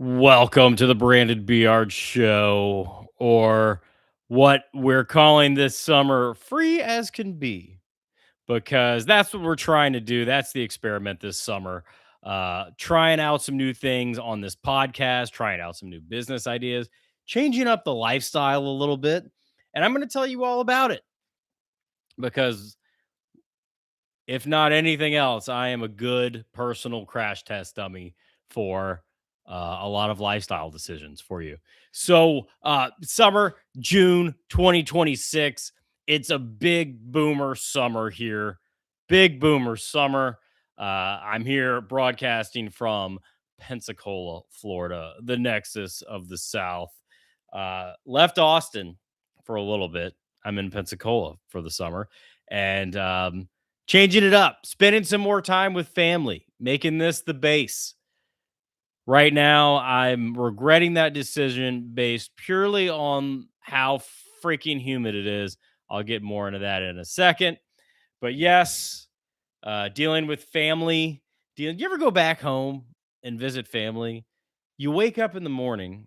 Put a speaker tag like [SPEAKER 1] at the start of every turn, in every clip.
[SPEAKER 1] Welcome to the Branded Beard Show, or what we're calling this summer free as can be, because that's what we're trying to do. That's the experiment this summer. Trying out some new things on this podcast, trying out some new business ideas, changing up the lifestyle a little bit. And I'm going to tell you all about it because if not anything else, I am a good personal crash test dummy for a lot of lifestyle decisions for you. So, summer, June 2026, it's a big boomer summer here. Big boomer summer. I'm here broadcasting from Pensacola, Florida, the nexus of the South. Left Austin for a little bit. I'm in Pensacola for the summer. And changing it up, spending some more time with family, making this the base. Right now, I'm regretting that decision based purely on how freaking humid it is. I'll get more into that in a second. But yes, dealing with family. You ever go back home and visit family? You wake up in the morning,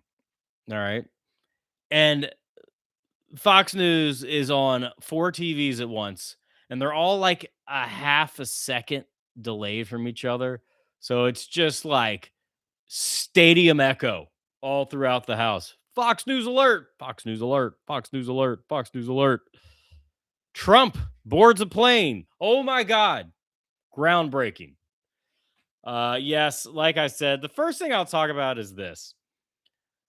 [SPEAKER 1] all right, and Fox News is on 4 TVs at once, and they're all like a half a second delayed from each other. So it's just like stadium echo all throughout the house. Fox News alert, Fox News alert, Fox News alert, Fox News alert. Trump boards a plane. Oh my God. Groundbreaking. Yes, like I said, the first thing I'll talk about is this.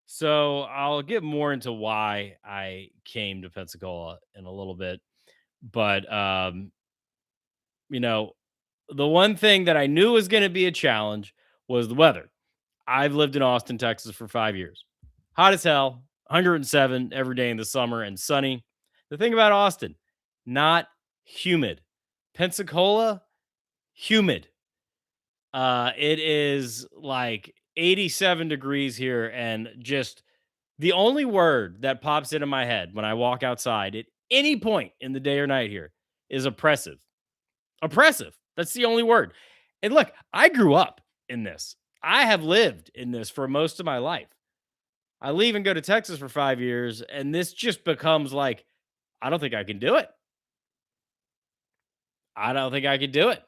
[SPEAKER 1] So I'll get more into why I came to Pensacola in a little bit. But you know, the one thing that I knew was going to be a challenge was the weather. I've lived in Austin, Texas for 5 years. Hot as hell, 107 every day in the summer and sunny. The thing about Austin, not humid. Pensacola, humid. It is like 87 degrees here and just the only word that pops into my head when I walk outside at any point in the day or night here is oppressive. Oppressive. That's the only word. And look, I grew up in this. I have lived in this for most of my life. I leave and go to Texas for 5 years, and this just becomes like, I don't think I can do it. I don't think I could do it.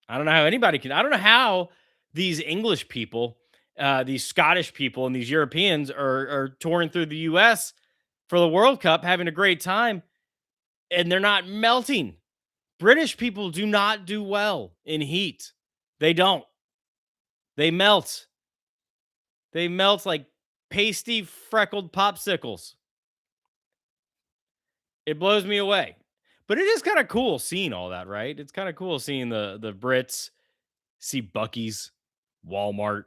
[SPEAKER 1] I don't know how anybody can. I don't know how these English people, these Scottish people, and these Europeans are touring through the U.S. for the World Cup, having a great time, and they're not melting. British people do not do well in heat. They don't. They melt. They melt like pasty, freckled popsicles. It blows me away. But it is kind of cool seeing all that, right? It's kind of cool seeing the Brits, see Bucky's, Walmart,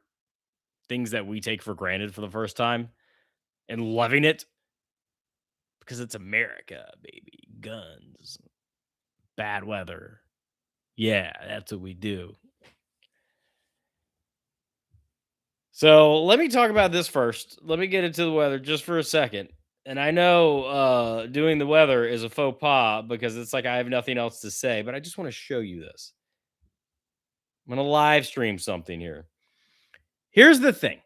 [SPEAKER 1] things that we take for granted for the first time and loving it because it's America, baby. Guns, bad weather. Yeah, that's what we do. So let me talk about this first. Let me get into the weather just for a second. And I know doing the weather is a faux pas because it's like I have nothing else to say, but I just want to show you this. I'm going to live stream something here. Here's the thing.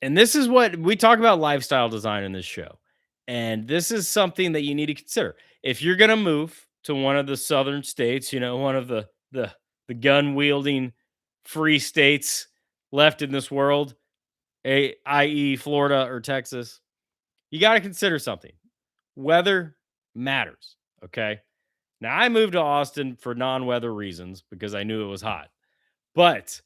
[SPEAKER 1] And this is what we talk about lifestyle design in this show. And this is something that you need to consider. If you're going to move to one of the southern states, one of the gun wielding free states left in this world, i.e., Florida or Texas, you got to consider something. Weather matters. Okay. Now, I moved to Austin for non weather reasons because I knew it was hot. But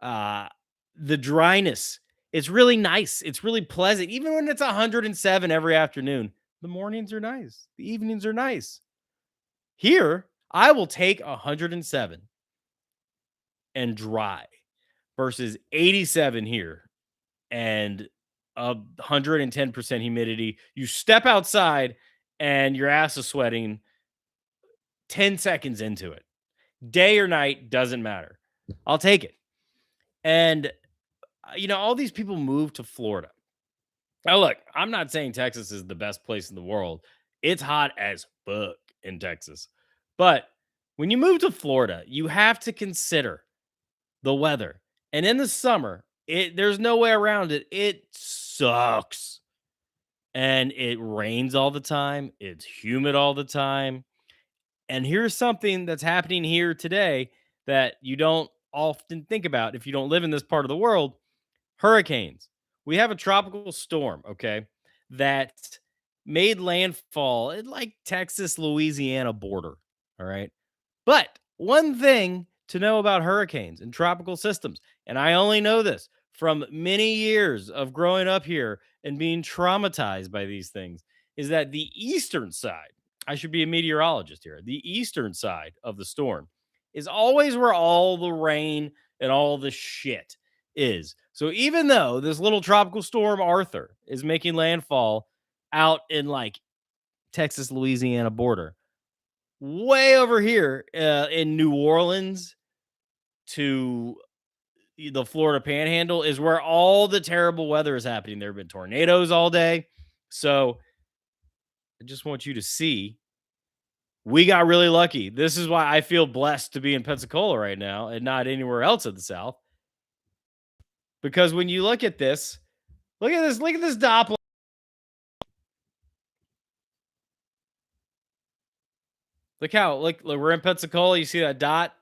[SPEAKER 1] uh, the dryness, it's really nice. It's really pleasant. Even when it's 107 every afternoon, the mornings are nice. The evenings are nice. Here, I will take 107 and dry versus 87 here and 110% humidity. You step outside and your ass is sweating 10 seconds into it. Day or night doesn't matter. I'll take it. And all these people move to Florida. Now, look, I'm not saying Texas is the best place in the world. It's hot as fuck in Texas. But when you move to Florida, you have to consider the weather. And in the summer, There's no way around it. It sucks. And it rains all the time. It's humid all the time. And here's something that's happening here today that you don't often think about if you don't live in this part of the world. Hurricanes. We have a tropical storm, okay, that made landfall at like Texas Louisiana border. All right. But one thing to know about hurricanes and tropical systems, and I only know this from many years of growing up here and being traumatized by these things, is that the eastern side, I should be a meteorologist here, the eastern side of the storm is always where all the rain and all the shit is. So even though this little tropical storm Arthur is making landfall out in like Texas Louisiana border, way over here in New Orleans to the Florida Panhandle is where all the terrible weather is happening. There have been tornadoes all day. So I just want you to see we got really lucky. This is why I feel blessed to be in Pensacola right now and not anywhere else in the South. Because when you look at this Doppler. Look, we're in Pensacola. You see that dot?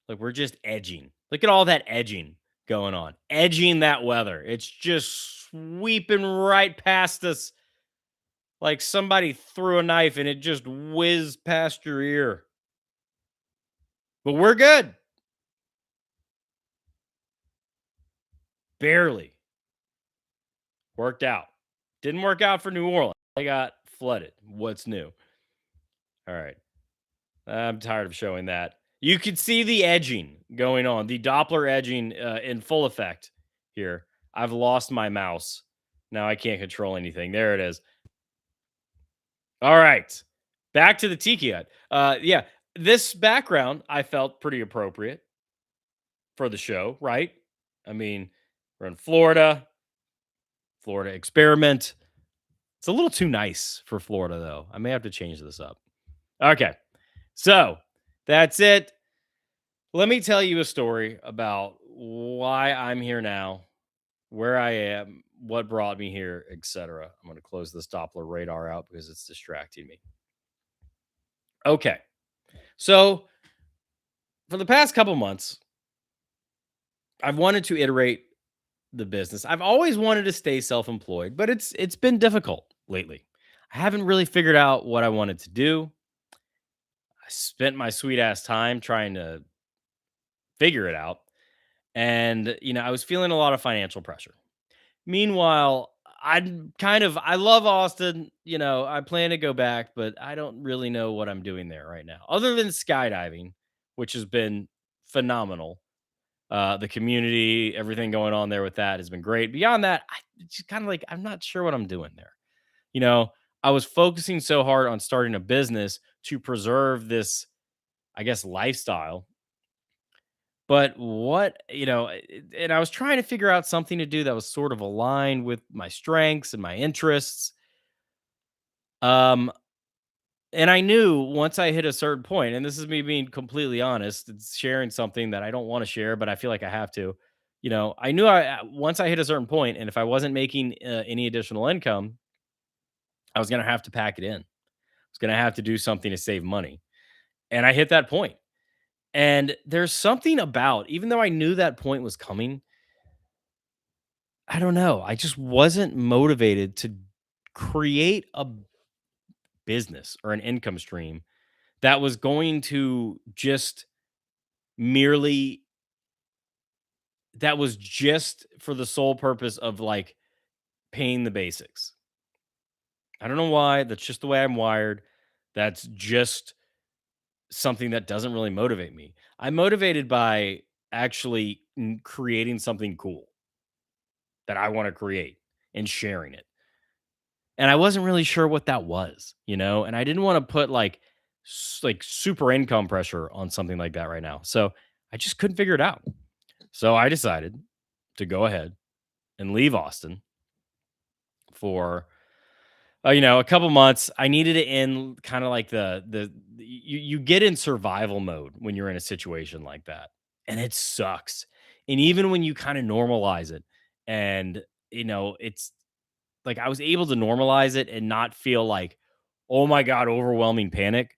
[SPEAKER 1] Like we're just edging. Look at all that edging going on. Edging that weather. It's just sweeping right past us like somebody threw a knife and it just whizzed past your ear. But we're good. Barely. Worked out. Didn't work out for New Orleans. They got flooded. What's new? All right. I'm tired of showing that. You can see the edging going on, the Doppler edging in full effect here. I've lost my mouse. Now I can't control anything. There it is. All right. Back to the tiki hut. Yeah, this background I felt pretty appropriate for the show, right? I mean, we're in Florida, Florida experiment. It's a little too nice for Florida, though. I may have to change this up. Okay. So that's it. Let me tell you a story about why I'm here now, where I am, what brought me here, etc. I'm going to close this Doppler radar out because it's distracting me. Okay. So, for the past couple months, I've wanted to iterate the business. I've always wanted to stay self-employed, but it's been difficult lately. I haven't really figured out what I wanted to do. I spent my sweet ass time trying to figure it out. And, I was feeling a lot of financial pressure. Meanwhile, I love Austin. I plan to go back, but I don't really know what I'm doing there right now, other than skydiving, which has been phenomenal. The community, everything going on there with that has been great. Beyond that, it's just kind of like I'm not sure what I'm doing there. You know, I was focusing so hard on starting a business to preserve this, I guess, lifestyle. But and I was trying to figure out something to do that was sort of aligned with my strengths and my interests. Um, and I knew once I hit a certain point, and this is me being completely honest, it's sharing something that I don't want to share, but I feel like I have to. I knew once I hit a certain point, and if I wasn't making any additional income, I was gonna have to pack it in. I was gonna have to do something to save money, and I hit that point. And there's something about, even though I knew that point was coming, I don't know. I just wasn't motivated to create a business or an income stream that was going to just merely that was just for the sole purpose of like paying the basics. I don't know why. That's just the way I'm wired. That's just something that doesn't really motivate me. I'm motivated by actually creating something cool that I want to create and sharing it. And I wasn't really sure what that was, and I didn't want to put like super income pressure on something like that right now. So I just couldn't figure it out. So I decided to go ahead and leave Austin for a couple months. I needed to end kind of like you get in survival mode when you're in a situation like that. And it sucks. And even when you kind of normalize it and, it's like I was able to normalize it and not feel like, oh my God, overwhelming panic,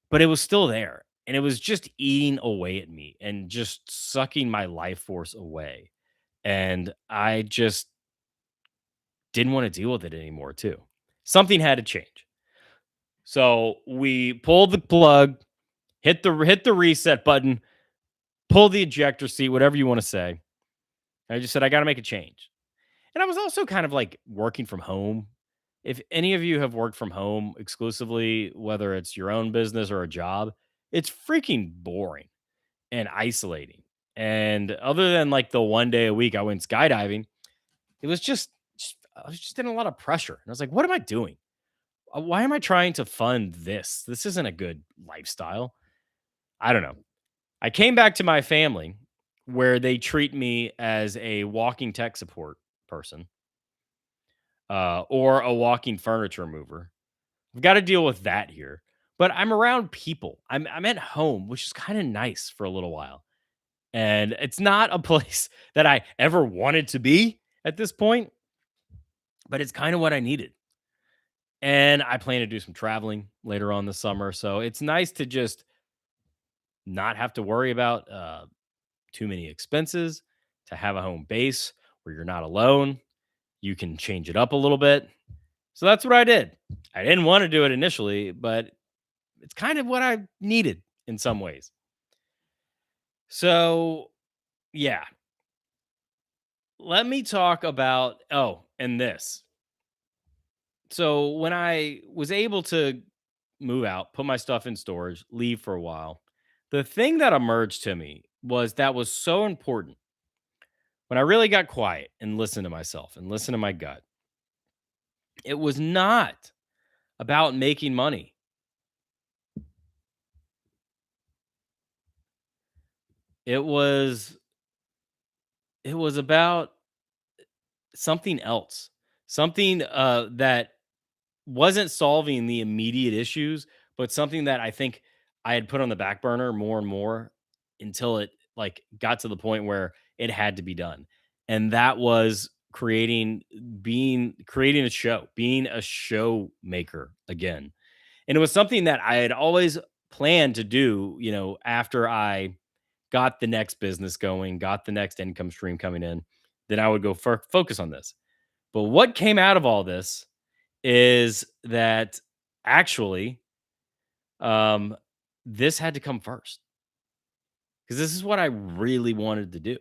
[SPEAKER 1] but it was still there. And it was just eating away at me and just sucking my life force away. And I just didn't want to deal with it anymore, too. Something had to change. So we pulled the plug, hit the reset button, pull the ejector seat, whatever you want to say. I just said, I got to make a change. And I was also kind of like working from home. If any of you have worked from home exclusively, whether it's your own business or a job, it's freaking boring and isolating. And other than like the one day a week I went skydiving, it was I was just in a lot of pressure. And I was like, what am I doing? Why am I trying to fund this? This isn't a good lifestyle. I don't know. I came back to my family where they treat me as a walking tech support person, or a walking furniture mover. I've got to deal with that here. But I'm around people. I'm at home, which is kind of nice for a little while. And it's not a place that I ever wanted to be at this point, but it's kind of what I needed. And I plan to do some traveling later on this summer. So it's nice to just not have to worry about too many expenses, to have a home base where you're not alone. You can change it up a little bit. So that's what I did. I didn't want to do it initially, but it's kind of what I needed in some ways. So, yeah, let me talk about, and this. So, when I was able to move out, put my stuff in storage, leave for a while, the thing that emerged to me was so important. When I really got quiet and listened to myself and listened to my gut, it was not about making money. It was it was about something else. Something that wasn't solving the immediate issues, but something that I think I had put on the back burner more and more until it like got to the point where it had to be done. And that was creating a show, being a show maker again. And it was something that I had always planned to do, after I got the next business going, got the next income stream coming in, then I would go focus on this. But what came out of all this is that actually, um, this had to come first because this is what I really wanted to do.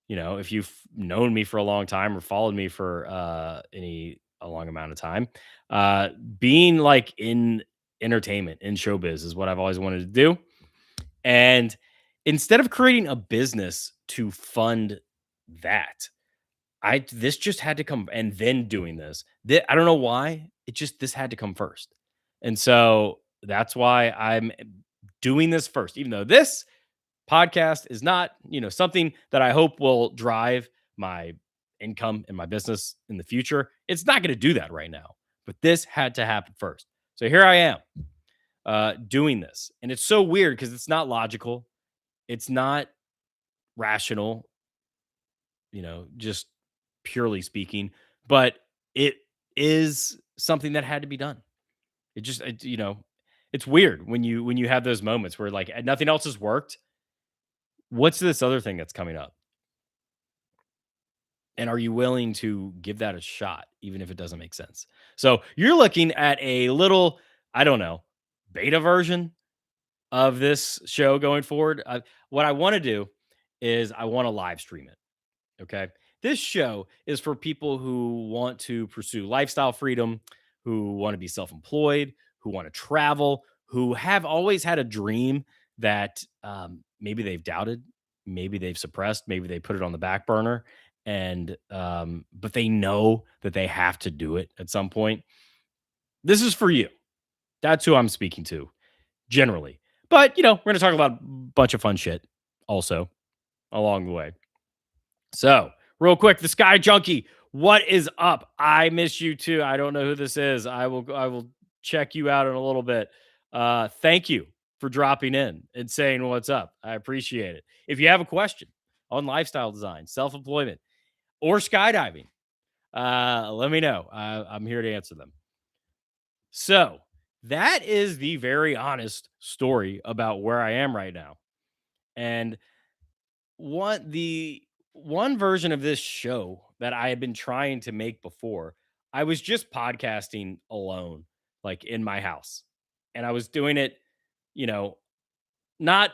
[SPEAKER 1] If you've known me for a long time or followed me for any a long amount of time, uh, being like in entertainment in showbiz is what I've always wanted to do. And instead of creating a business to fund that, I this just had to come, and then doing this. I don't know why. This had to come first. And so that's why I'm doing this first, even though this podcast is not, something that I hope will drive my income and my business in the future. It's not going to do that right now, but this had to happen first. So here I am, doing this. And it's so weird because it's not logical. It's not rational, just purely speaking, but it is something that had to be done. It's weird when you have those moments where like nothing else has worked. What's this other thing that's coming up? And are you willing to give that a shot, even if it doesn't make sense? So you're looking at a little, I don't know, beta version of this show going forward. What I want to do is I want to live stream it. Okay. This show is for people who want to pursue lifestyle freedom, who want to be self employed, who want to travel, who have always had a dream that maybe they've doubted, maybe they've suppressed, maybe they put it on the back burner. And, but they know that they have to do it at some point. This is for you. That's who I'm speaking to generally. But, we're going to talk about a bunch of fun shit also along the way. So, real quick, the Sky Junkie, what is up? I miss you too. I don't know who this is. I will check you out in a little bit. Thank you for dropping in and saying what's up. I appreciate it. If you have a question, on lifestyle design, self employment, or skydiving, let me know. I'm here to answer them. So that is the very honest story about where I am right now. And the one version of this show that I had been trying to make before, I was just podcasting alone, like in my house. And I was doing it, you know, not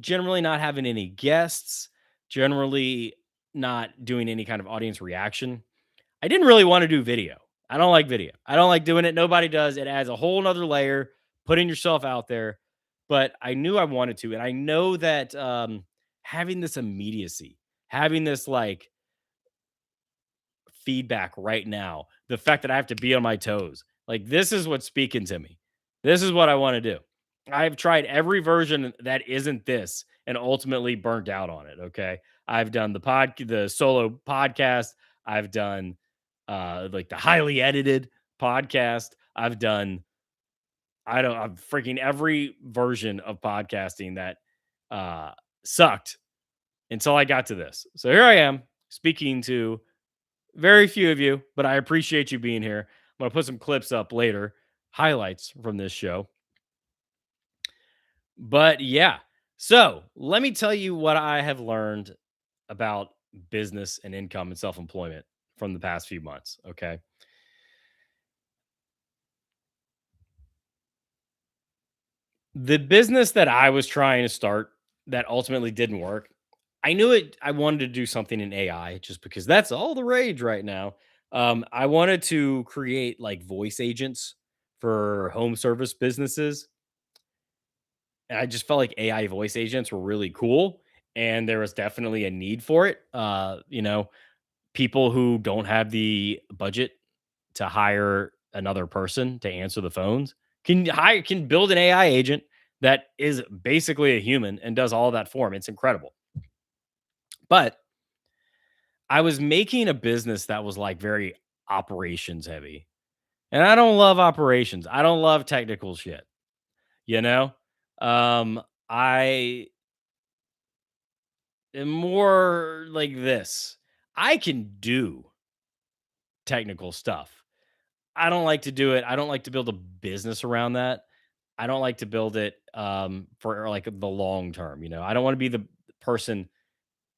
[SPEAKER 1] generally not having any guests, generally not doing any kind of audience reaction. I didn't really want to do video. I don't like video. I don't like doing it. Nobody does. It adds a whole nother layer, putting yourself out there. But I knew I wanted to. And I know that having this immediacy, having this like feedback right now, the fact that I have to be on my toes, like this is what's speaking to me. This is what I want to do. I've tried every version that isn't this and ultimately burnt out on it. Okay. I've done the solo podcast. I've done like the highly edited podcast. I've done I'm freaking every version of podcasting that uh sucked until I got to this. So here I am speaking to very few of you, but I appreciate you being here. I'm going to put some clips up later, highlights from this show. But yeah, so let me tell you what I have learned about business and income and self employment from the past few months. Okay. The business that I was trying to start that ultimately didn't work, I knew it. I wanted to do something in AI just because that's all the rage right now. I wanted to create like voice agents for home service businesses. And I just felt like AI voice agents were really cool. And there was definitely a need for it. People who don't have the budget to hire another person to answer the phones can build an AI agent that is basically a human and does all that for them. It's incredible. But I was making a business that was like very operations heavy. And I don't love operations. I don't love technical shit, you know? I am more like this. I can do technical stuff. I don't like to do it. I don't like to build a business around that. I don't like to build it for like the long term. I don't want to be the person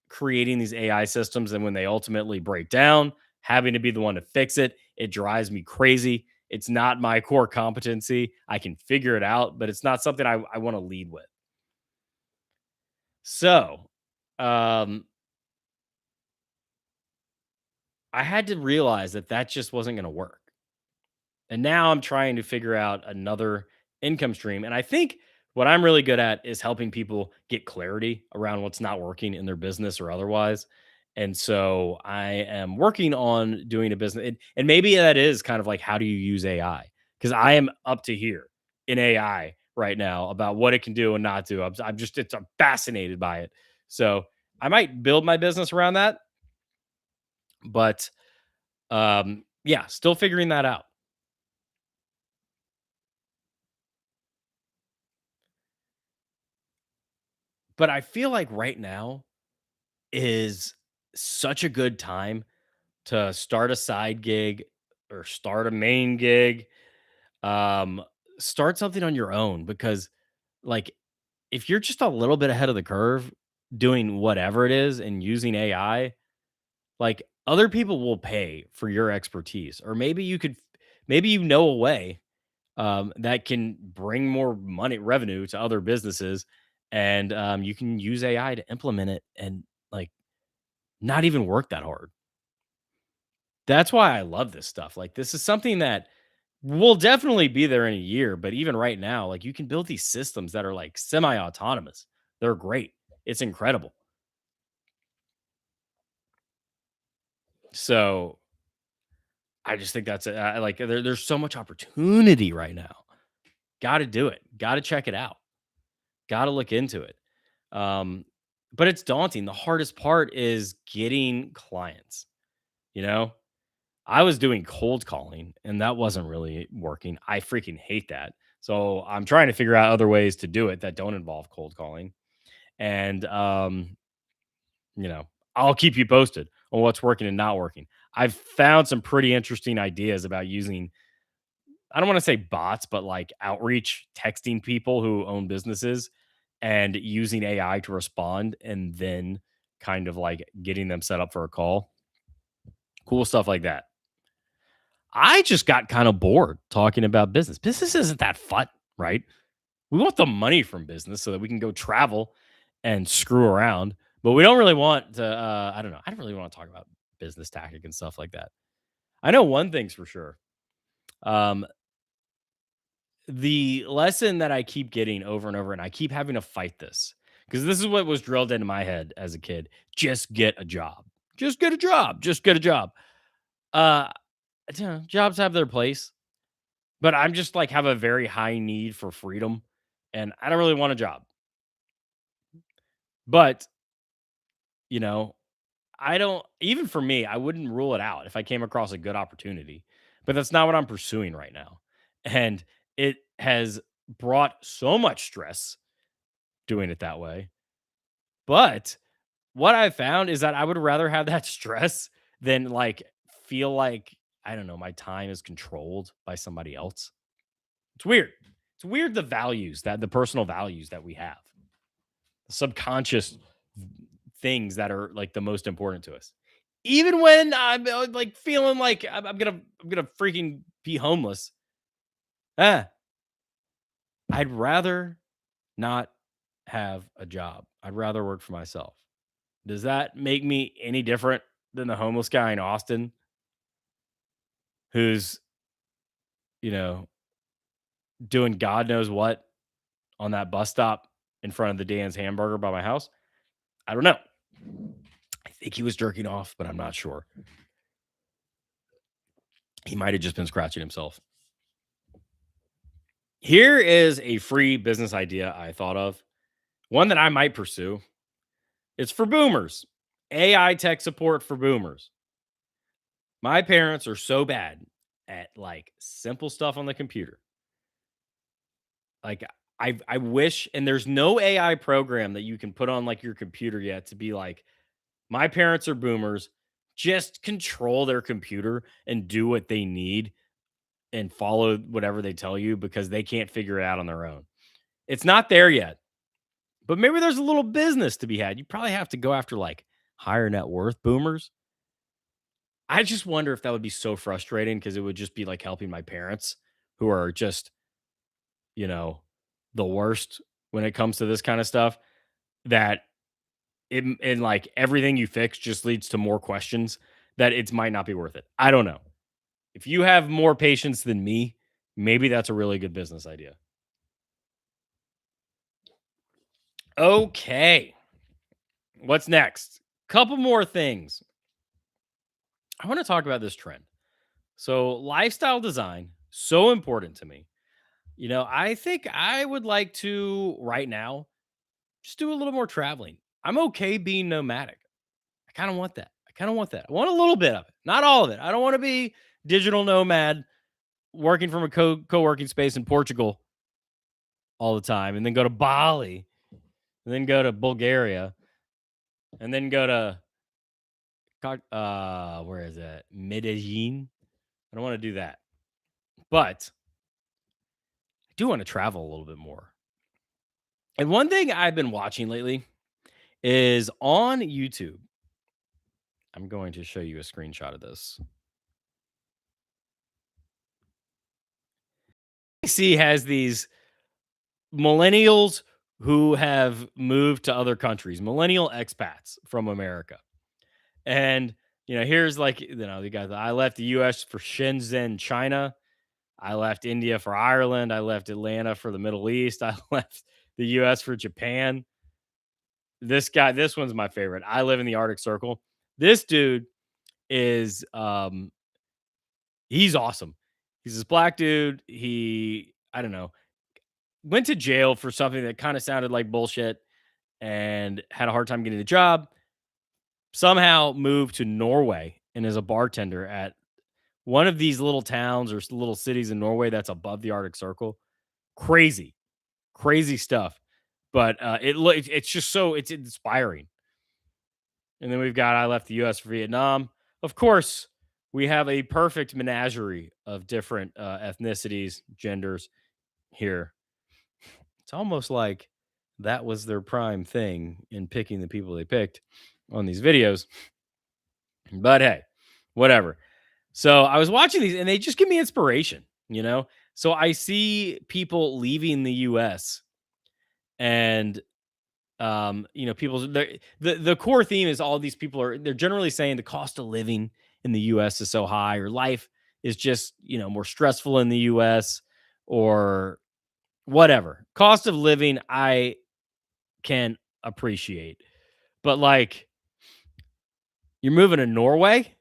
[SPEAKER 1] creating these AI systems and when they ultimately break down, having to be the one to fix it. It drives me crazy. It's not my core competency. I can figure it out, but it's not something I want to lead with. So, um, I had to realize that that just wasn't going to work. And now I'm trying to figure out another income stream. And I think what I'm really good at is helping people get clarity around what's not working in their business or otherwise. And so I am working on doing a business. And maybe that is kind of like, how do you use AI? Because I am up to here in AI right now about what it can do and not do. I'm fascinated by it. So I might build my business around that. But yeah, still figuring that out. But I feel like right now is such a good time to start a side gig or start a main gig. Um, Start something on your own because, like, if you're just a little bit ahead of the curve doing whatever it is and using AI, like, other people will pay for your expertise. Or maybe you know a way that can bring more money revenue to other businesses and you can use AI to implement it and like not even work that hard. That's why I love this stuff. Like this is something that will definitely be there in a year, but even right now, like you can build these systems that are like semi-autonomous. They're great. It's incredible. So I just think like there's so much opportunity right now. Got to do it. Got to check it out. Got to look into it. Um, but it's daunting. The hardest part is getting clients. You know, I was doing cold calling and that wasn't really working. I freaking hate that. So I'm trying to figure out other ways to do it that don't involve cold calling. And you know, I'll keep you posted on what's working and not working. I've found some pretty interesting ideas about using, I don't want to say bots, but like outreach, texting people who own businesses and using AI to respond and then kind of like getting them set up for a call. Cool stuff like that. I just got kind of bored talking about business. Business isn't that fun, right? We want the money from business so that we can go travel and screw around, but we don't really want to, I don't know. I don't really want to talk about business tactic and stuff like that. I know one thing's for sure. Um, the lesson that I keep getting over and over, and I keep having to fight this because this is what was drilled into my head as a kid: just get a job, just get a job, just get a job. Uh, jobs have their place, but I'm just like have a very high need for freedom, and I don't really want a job. But you know, I don't, even for me, I wouldn't rule it out if I came across a good opportunity, but that's not what I'm pursuing right now. And it has brought so much stress doing it that way. But what I found is that I would rather have that stress than like feel like, I don't know, my time is controlled by somebody else. It's weird. It's weird the values that the personal values that we have, the subconscious things that are like the most important to us. Even when I'm like feeling like I'm gonna freaking be homeless. Ah, I'd rather not have a job. I'd rather work for myself. Does that make me any different than the homeless guy in Austin who's, you know, doing God knows what on that bus stop in front of the Dan's hamburger by my house? I don't know. I think he was jerking off, but I'm not sure. He might have just been scratching himself. Here is a free business idea I thought of, one that I might pursue. It's for boomers. AI tech support for boomers. My parents are so bad at like simple stuff on the computer. Like I wish, and there's no AI program that you can put on like your computer yet to be like, my parents are boomers. Just control their computer and do what they need and follow whatever they tell you because they can't figure it out on their own. It's not there yet. But maybe there's a little business to be had. You probably have to go after like higher net worth boomers. I just wonder if that would be so frustrating because it would just be like helping my parents who are just, you know, the worst when it comes to this kind of stuff, that it, and like everything you fix just leads to more questions that it might not be worth it. I don't know. If you have more patience than me, maybe that's a really good business idea. Okay. What's next? Couple more things. I want to talk about this trend. So, lifestyle design, so important to me. I think I would like to right now just do a little more traveling. I'm okay being nomadic. I kind of want that. I kind of want that. I want a little bit of it, not all of it. I don't want to be digital nomad working from a co-working space in Portugal all the time and then go to Bali and then go to Bulgaria and then go to where is it? Medellin. I don't want to do that. But I do want to travel a little bit more. And one thing I've been watching lately is on YouTube. I'm going to show you a screenshot of this. C has these millennials who have moved to other countries, millennial expats from America. And, here's like, the guys, I left the US for Shenzhen, China. I left India for Ireland. I left Atlanta for the Middle East. I left the US for Japan. This guy, this one's my favorite. I live in the Arctic Circle. This dude is he's awesome. He's this black dude. He, I don't know, went to jail for something that kind of sounded like bullshit and had a hard time getting a job. Somehow moved to Norway and is a bartender at one of these little towns or little cities in Norway that's above the Arctic Circle. Crazy, crazy stuff. But it's just so it's inspiring. And then we've got I left the US for Vietnam. Of course, we have a perfect menagerie of different ethnicities, genders here. It's almost like that was their prime thing in picking the people they picked on these videos. But hey, whatever. So I was watching these and they just give me inspiration, you know? So I see people leaving the US and people the core theme is all these people they're generally saying the cost of living in the US is so high or life is just, more stressful in the US or whatever. Cost of living I can appreciate. But like you're moving to Norway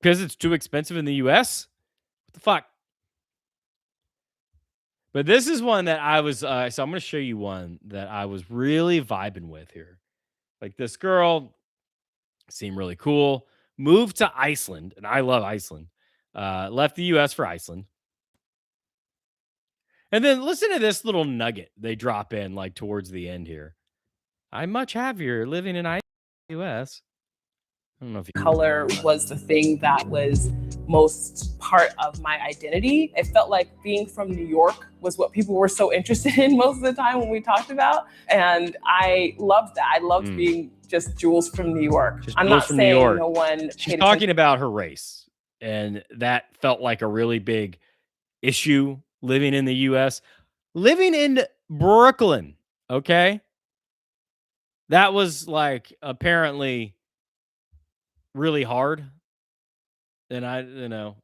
[SPEAKER 1] because it's too expensive in the US? What the fuck? But this is one that I was so I'm going to show you one that I was really vibing with here. Like this girl seemed really cool. Moved to Iceland, and I love Iceland. Left the US for Iceland. And then listen to this little nugget they drop in like towards the end here. I'm much happier living in US. I don't know if you
[SPEAKER 2] Color was the thing that was most part of my identity. It felt like being from New York was what people were so interested in most of the time when we talked about. And I loved that. I loved being just Jules from New York.
[SPEAKER 1] Just
[SPEAKER 2] I'm
[SPEAKER 1] Jules
[SPEAKER 2] not
[SPEAKER 1] from New
[SPEAKER 2] saying
[SPEAKER 1] York.
[SPEAKER 2] no one
[SPEAKER 1] She's talking about her race, and that felt like a really big issue living in the US. Living in Brooklyn, okay? That was like apparently really hard. And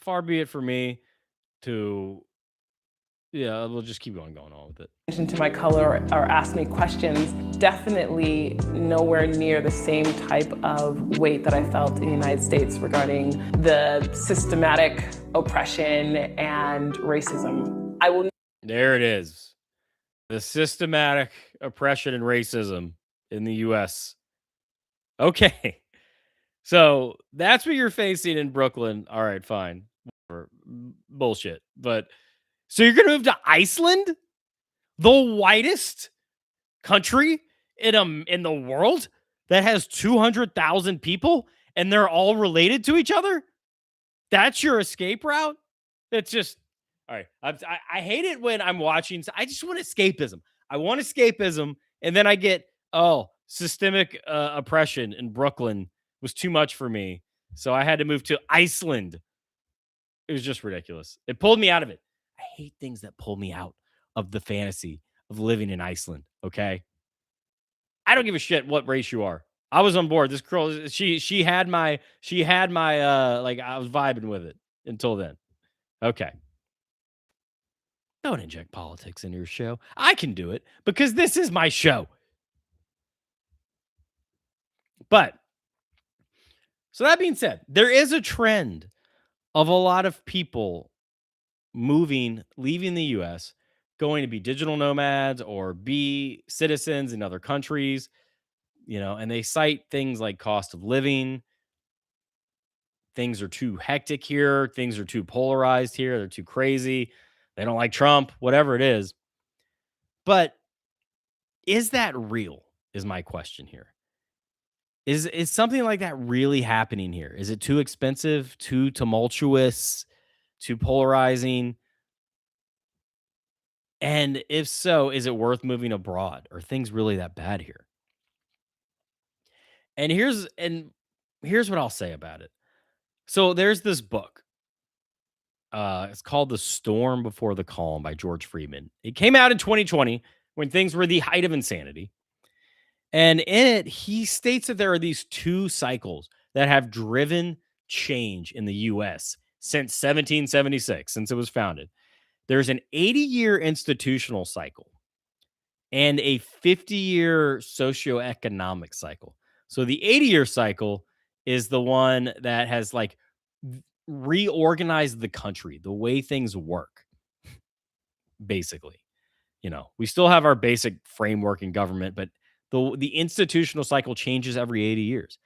[SPEAKER 1] far be it for me to, yeah, we'll just keep going on with it.
[SPEAKER 2] attention to my color or ask me questions. Definitely nowhere near the same type of weight that I felt in the United States regarding the systematic oppression and racism.
[SPEAKER 1] There it is. The systematic oppression and racism in the US. Okay. So that's what you're facing in Brooklyn. All right, fine. Whatever. Bullshit. But so you're going to move to Iceland, the whitest country in the world that has 200,000 people and they're all related to each other? That's your escape route? It's just all right. I hate it when I'm watching. I just want escapism. I want escapism, and then I get systemic oppression in Brooklyn was too much for me, so I had to move to Iceland. It was just ridiculous. It pulled me out of it. I hate things that pull me out of the fantasy of living in Iceland. Okay, I don't give a shit what race you are. I was on board. This girl, she had my like I was vibing with it until then. Okay. Don't inject politics into your show. I can do it because this is my show. But so that being said, there is a trend of a lot of people leaving the US, going to be digital nomads or be citizens in other countries, and they cite things like cost of living. Things are too hectic here. Things are too polarized here. They're too crazy. They don't like Trump, whatever it is. But is that real? Is my question here. Is something like that really happening here? Is it too expensive, too tumultuous, too polarizing? And if so, is it worth moving abroad? Are things really that bad here? And here's what I'll say about it. So there's this book. It's called The Storm Before the Calm by George Friedman. It came out in 2020 when things were the height of insanity. And in it, he states that there are these two cycles that have driven change in the US since 1776, since it was founded. There's an 80-year institutional cycle and a 50-year socioeconomic cycle. So the 80-year cycle is the one that has like reorganized the country, the way things work, basically. We still have our basic framework in government, but the institutional cycle changes every 80 years.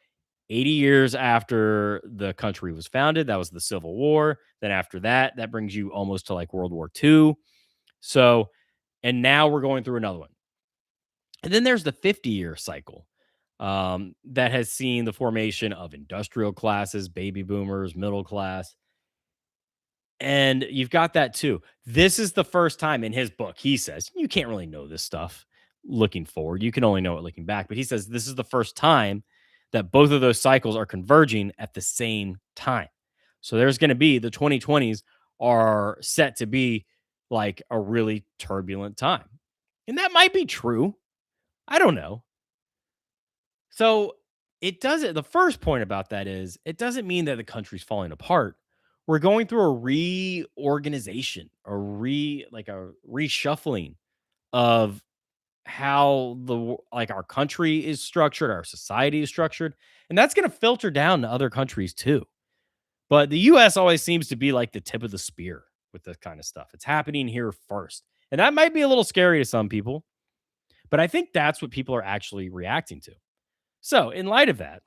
[SPEAKER 1] 80 years after the country was founded, that was the Civil War. Then after that, that brings you almost to like World War II. So, and now we're going through another one. And then there's the 50-year cycle. that has seen the formation of industrial classes, baby boomers, middle class. And you've got that too. This is the first time in his book, he says, you can't really know this stuff looking forward. You can only know it looking back. But he says this is the first time that both of those cycles are converging at the same time. So there's going to be the 2020s are set to be like a really turbulent time. And that might be true. I don't know. So it doesn't, the first point about that is it doesn't mean that the country's falling apart. We're going through a reorganization, like a reshuffling of how like our country is structured, our society is structured, and that's going to filter down to other countries too. But the US always seems to be like the tip of the spear with this kind of stuff. It's happening here first. And that might be a little scary to some people, but I think that's what people are actually reacting to. So, in light of that,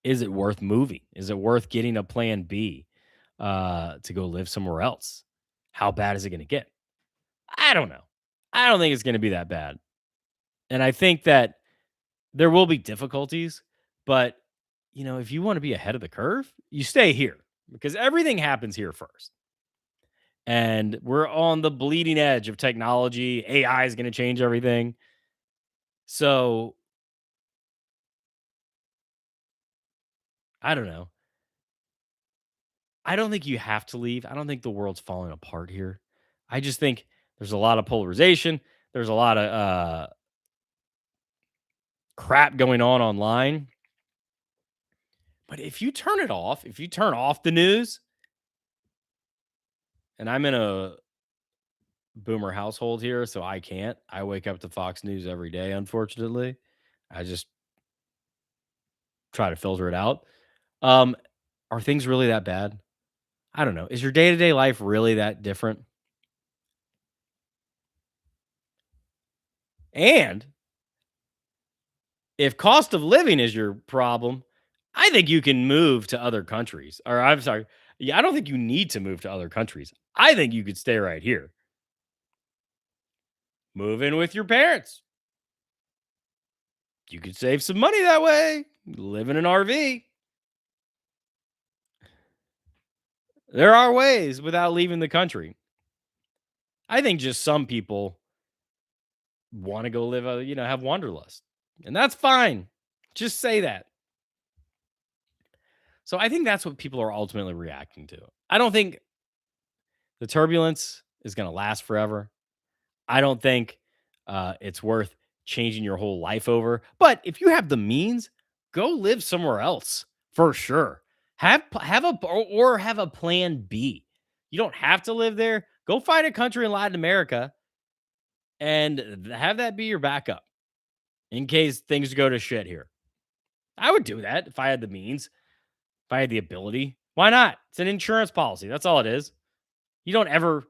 [SPEAKER 1] is it worth moving? Is it worth getting a plan B to go live somewhere else? How bad is it going to get? I don't know. I don't think it's going to be that bad. And I think that there will be difficulties, but if you want to be ahead of the curve, you stay here because everything happens here first. And we're on the bleeding edge of technology. AI is going to change everything. So, I don't know. I don't think you have to leave. I don't think the world's falling apart here. I just think there's a lot of polarization. There's a lot of crap going on online. But if you turn it off, if you turn off the news, and I'm in a boomer household here, so I can't. I wake up to Fox News every day, unfortunately. I just try to filter it out. Um, are things really that bad? I don't know. Is your day to day life really that different? And if cost of living is your problem, I think you can move to other countries. Or I'm sorry. Yeah, I don't think you need to move to other countries. I think you could stay right here. Move in with your parents. You could save some money that way. Live in an RV. There are ways without leaving the country. I think just some people want to go live have wanderlust. And that's fine. Just say that. So I think that's what people are ultimately reacting to. I don't think the turbulence is going to last forever. I don't think it's worth changing your whole life over. But if you have the means, go live somewhere else for sure. Have a plan B. You don't have to live there. Go find a country in Latin America and have that be your backup in case things go to shit here. I would do that if I had the means, if I had the ability. Why not? It's an insurance policy. That's all it is. You don't ever,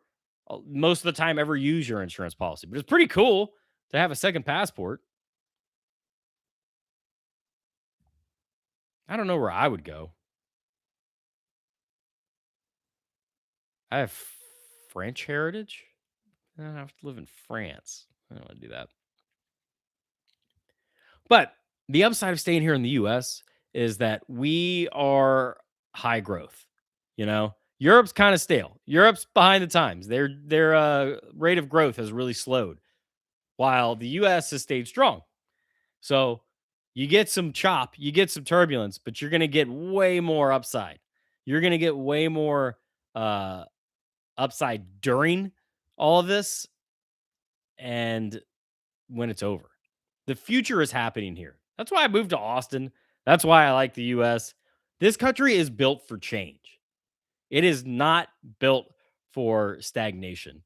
[SPEAKER 1] most of the time, ever use your insurance policy, but it's pretty cool to have a second passport. I don't know where I would go. I have French heritage. I don't have to live in France. I don't want to do that. But the upside of staying here in the US is that we are high growth. Europe's kind of stale. Europe's behind the times. Their rate of growth has really slowed, while the US has stayed strong. So you get some chop, you get some turbulence, but you're going to get way more upside. You're going to get way more uh, upside during all of this and when it's over. The future is happening here. That's why I moved to Austin. That's why I like the US. This country is built for change. It is not built for stagnation.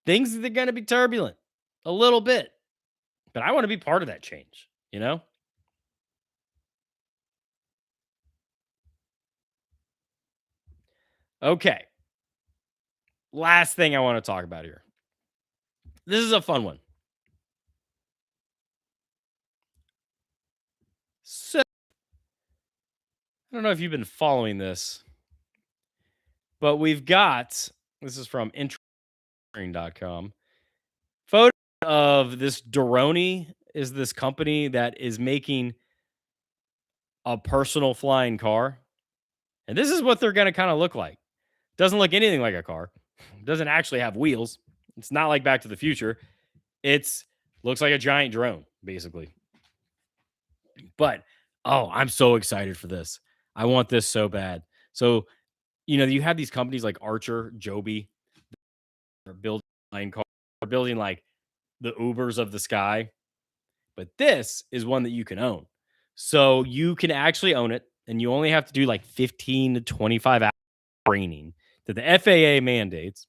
[SPEAKER 1] Things are going to be turbulent a little bit, but I want to be part of that change. Okay. Last thing I want to talk about here. This is a fun one. So, I don't know if you've been following this, but we've got this is from interesting.com. Photo of this drone is this company that is making a personal flying car. And this is what they're going to kind of look like. Doesn't look anything like a car. Doesn't actually have wheels. It's not like Back to the Future. It's looks like a giant drone, basically. But oh, I'm so excited for this. I want this so bad. So, you have these companies like Archer, Joby, are building flying cars, are building like the Ubers of the sky. But this is one that you can own. So you can actually own it, and you only have to do like 15 to 25 hours training that the FAA mandates.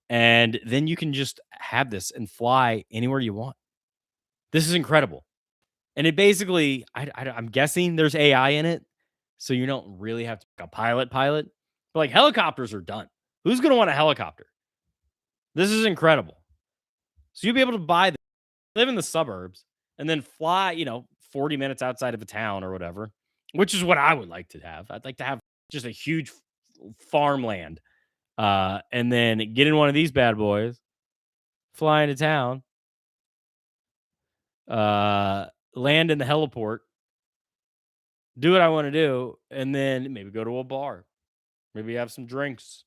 [SPEAKER 1] And then you can just have this and fly anywhere you want. This is incredible. And it basically, I'm guessing there's AI in it. So you don't really have to be a pilot. But like helicopters are done. Who's going to want a helicopter? This is incredible. So you'll be able to live in the suburbs and then fly, 40 minutes outside of a town or whatever, which is what I would like to have. I'd like to have just a huge farmland, and then get in one of these bad boys, fly into town, land in the heliport, do what I want to do, and then maybe go to a bar, maybe have some drinks.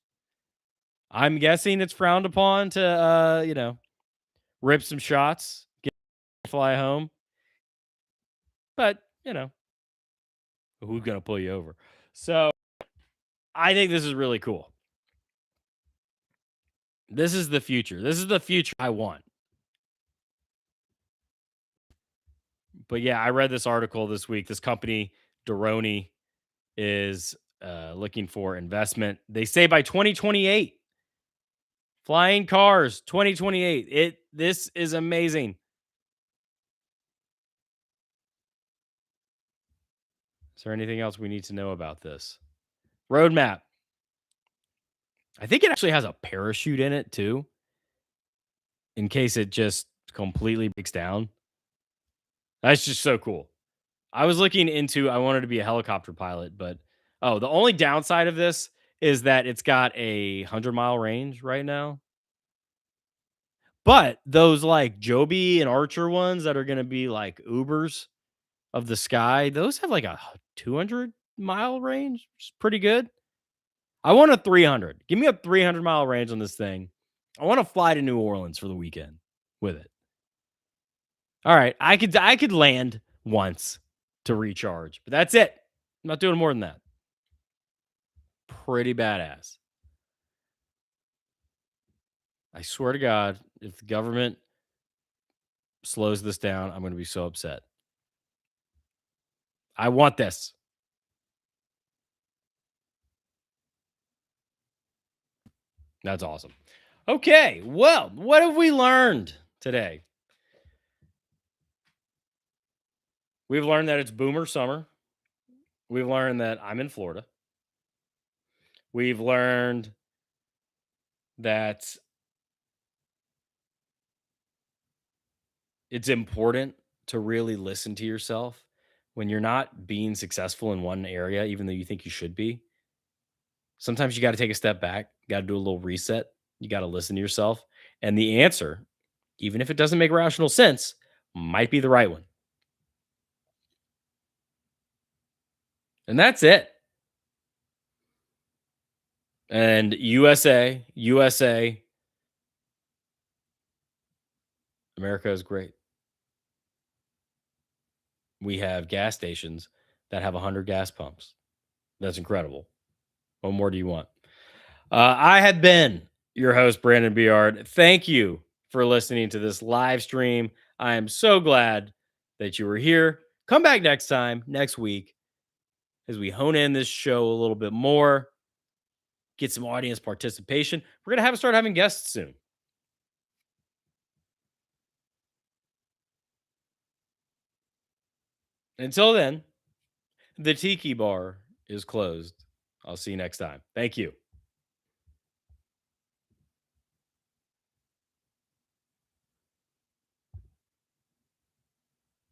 [SPEAKER 1] I'm guessing it's frowned upon to, rip some shots, fly home, but who's gonna pull you over? So I think this is really cool. This is the future. This is the future I want. But yeah, I read this article this week. This company, Doroni, is looking for investment. They say by 2028, flying cars, 2028. This is amazing. Is there anything else we need to know about this? Roadmap. I think it actually has a parachute in it too, in case it just completely breaks down. That's just so cool. I was looking into I wanted to be a helicopter pilot, but the only downside of this is that it's got a 100-mile range right now. But those like Joby and Archer ones that are going to be like Ubers of the sky, those have like a 200-mile range, which is pretty good. I want a 300. Give me a 300-mile range on this thing. I want to fly to New Orleans for the weekend with it. All right, I could land once to recharge, but that's it. I'm not doing more than that. Pretty badass. I swear to God, if the government slows this down, I'm going to be so upset. I want this. That's awesome. Okay, well, what have we learned today? We've learned that it's boomer summer. We've learned that I'm in Florida. We've learned that it's important to really listen to yourself when you're not being successful in one area, even though you think you should be. Sometimes you got to take a step back, got to do a little reset. You got to listen to yourself. And the answer, even if it doesn't make rational sense, might be the right one. And that's it. And USA, America is great. We have gas stations that have 100 gas pumps. That's incredible. What more do you want? I have been your host, Brandon Biard. Thank you for listening to this live stream. I am so glad that you were here. Come back next time, next week, as we hone in this show a little bit more, get some audience participation. We're going to start having guests soon. Until then, the Tiki Bar is closed. I'll see you next time. Thank you.